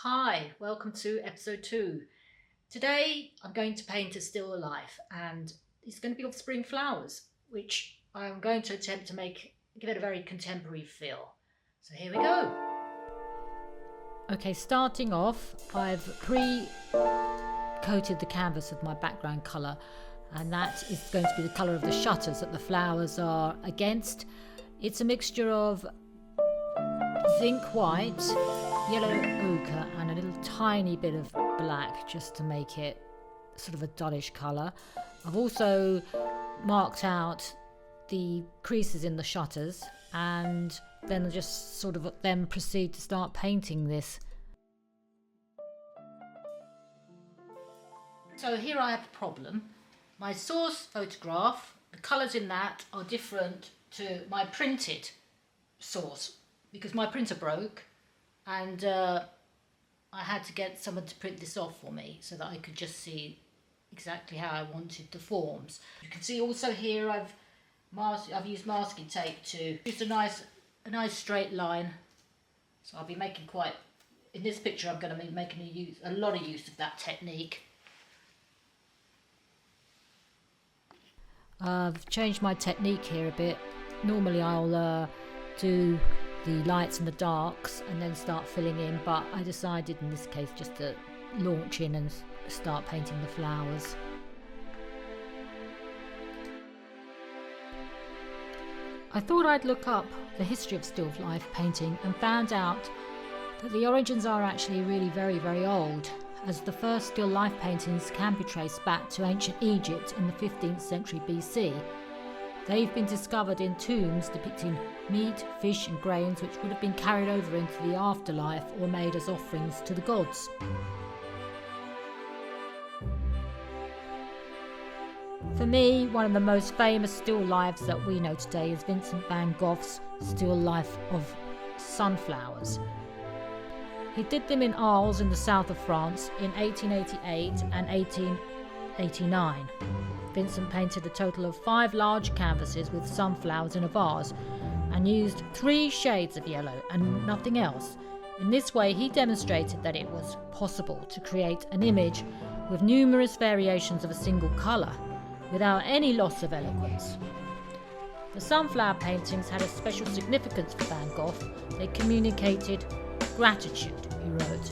Hi, welcome to episode 2. Today I'm going to paint a still life and it's going to be of spring flowers, which I'm going to attempt to give it a very contemporary feel. So here we go. Okay, starting off, I've pre-coated the canvas with my background colour, and that is going to be the colour of the shutters that the flowers are against. It's a mixture of zinc white, yellow ochre and a little tiny bit of black just to make it sort of a dullish colour. I've also marked out the creases in the shutters and then I just sort of then proceed to start painting this. So here I have a problem. My source photograph, the colours in that are different to my printed source because my printer broke. And I had to get someone to print this off for me so that I could just see exactly how I wanted the forms. You can see also here I've used masking tape to just a nice straight line. So I'll be making in this picture I'm going to be making a lot of use of that technique. I've changed my technique here a bit. Normally I'll do the lights and the darks and then start filling in, but I decided in this case just to launch in and start painting the flowers. I thought I'd look up the history of still life painting and found out that the origins are actually really very old, as the first still life paintings can be traced back to ancient Egypt in the 15th century BC. They've been discovered in tombs depicting meat, fish and grains which would have been carried over into the afterlife or made as offerings to the gods. For me, one of the most famous still lifes that we know today is Vincent van Gogh's still life of sunflowers. He did them in Arles in the south of France in 1888 and 1889. Vincent painted a total of 5 large canvases with sunflowers in a vase and used 3 shades of yellow and nothing else. In this way he demonstrated that it was possible to create an image with numerous variations of a single colour without any loss of eloquence. The sunflower paintings had a special significance for Van Gogh. They communicated gratitude, he wrote.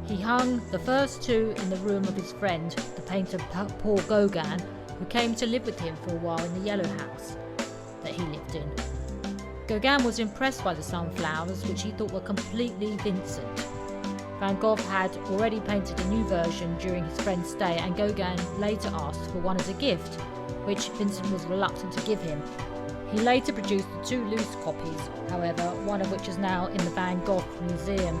He hung the first 2 in the room of his friend, the painter Paul Gauguin, who came to live with him for a while in the yellow house that he lived in. Gauguin was impressed by the sunflowers, which he thought were completely Vincent. Van Gogh had already painted a new version during his friend's stay, and Gauguin later asked for one as a gift, which Vincent was reluctant to give him. He later produced the 2 loose copies, however, one of which is now in the Van Gogh Museum.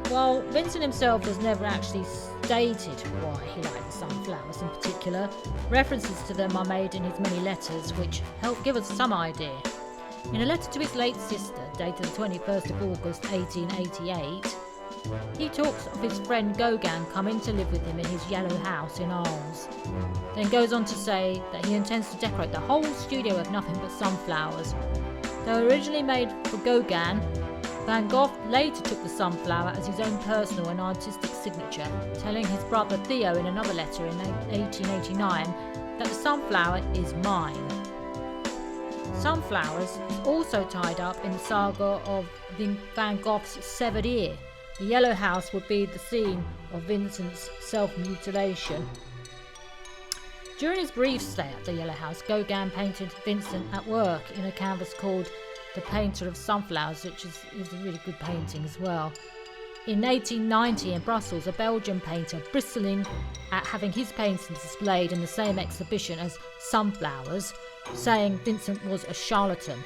While Vincent himself has never actually stated why he liked the sunflowers in particular, references to them are made in his many letters which help give us some idea. In a letter to his late sister, dated the 21st of August 1888, he talks of his friend Gauguin coming to live with him in his yellow house in Arles. Then goes on to say that he intends to decorate the whole studio with nothing but sunflowers. Though originally made for Gauguin, Van Gogh later took the sunflower as his own personal and artistic signature, telling his brother Theo in another letter in 1889 that the sunflower is mine. Sunflowers is also tied up in the saga of Van Gogh's severed ear. The yellow house would be the scene of Vincent's self-mutilation. During his brief stay at the yellow house, Gauguin painted Vincent at work in a canvas called The Painter of Sunflowers, which is a really good painting as well. In 1890 in Brussels, a Belgian painter, bristling at having his paintings displayed in the same exhibition as Sunflowers, saying Vincent was a charlatan.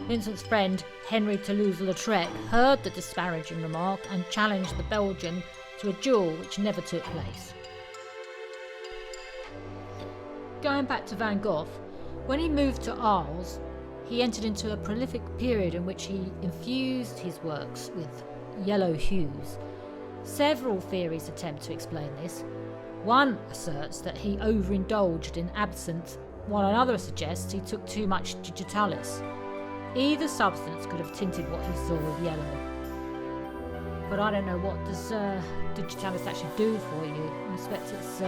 Vincent's friend Henry Toulouse-Lautrec heard the disparaging remark and challenged the Belgian to a duel which never took place. Going back to Van Gogh, when he moved to Arles, he entered into a prolific period in which he infused his works with yellow hues. Several theories attempt to explain this. One asserts that he overindulged in absinthe, while another suggests he took too much digitalis. Either substance could have tinted what he saw with yellow. but I don't know what does digitalis actually do for you. I suspect it's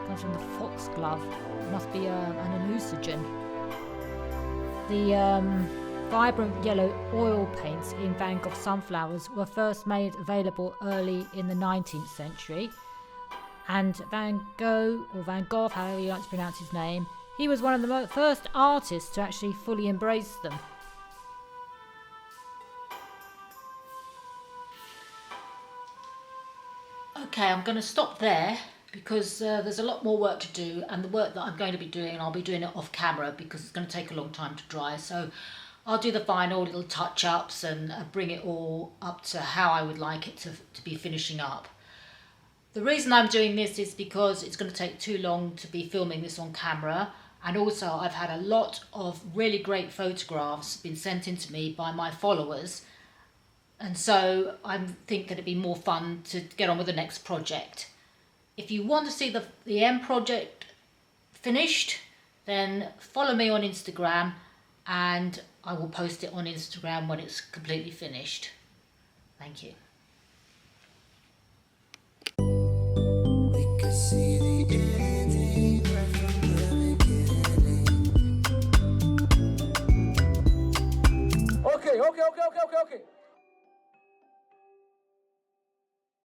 comes from the foxglove. It must be an hallucinogen. The vibrant yellow oil paints in Van Gogh sunflowers were first made available early in the 19th century. And Van Gogh, or Van Gogh, however you like to pronounce his name, he was one of the first artists to actually fully embrace them. Okay, I'm going to stop there because there's a lot more work to do, and the work that I'm going to be doing, I'll be doing it off camera because it's going to take a long time to dry. So I'll do the final little touch-ups and bring it all up to how I would like it to be finishing up. The reason I'm doing this is because it's going to take too long to be filming this on camera, and also I've had a lot of really great photographs been sent in to me by my followers, and so I think that it'd be more fun to get on with the next project. If you want to see the end project finished, then follow me on Instagram and I will post it on Instagram when it's completely finished. Thank you. Okay.